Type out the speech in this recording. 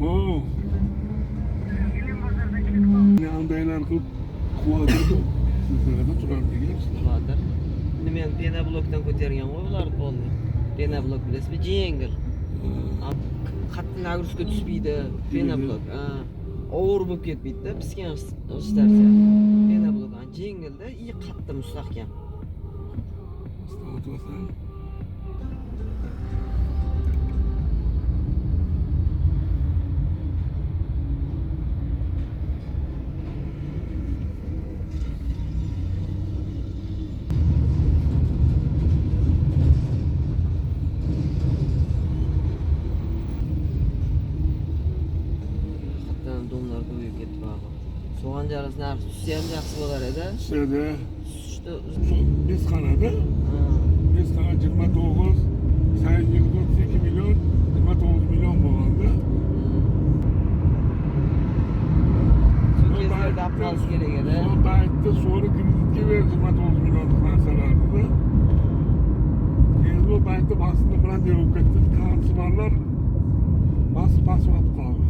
Oo. Ne andaylar kılıp kuvadırdı. Sizlere turar deyirsiniz. Hozir. Men pena blokdan ko'targan qo'y ular qo'lni. Pena blok bilasizmi? Yengil. Qattiq nagruzka tushmaydi. Pena blok. Og'ir bo'lib ketmaydi-da, pisgan ishlarcha. Pena blok yengilda, и qattiq mustahkam. Otursan. Qatdan domlar ko'payib ketdi bari. So'g'on jarasi narxi tushsa ham yaxshi bo'lar edi. Şöyle Tushdi. biz kanadı. Biz kana 29, sen 22 milyon, 29 milyon bo'lganda. Shu kezlarda qolish kerak edi. Son paytda sonra kreditga berdi 29 millionlik narsalarni. Endi bu paytda basında bilan bo'lib ketdi. Kansibarlar basib olib qoldi.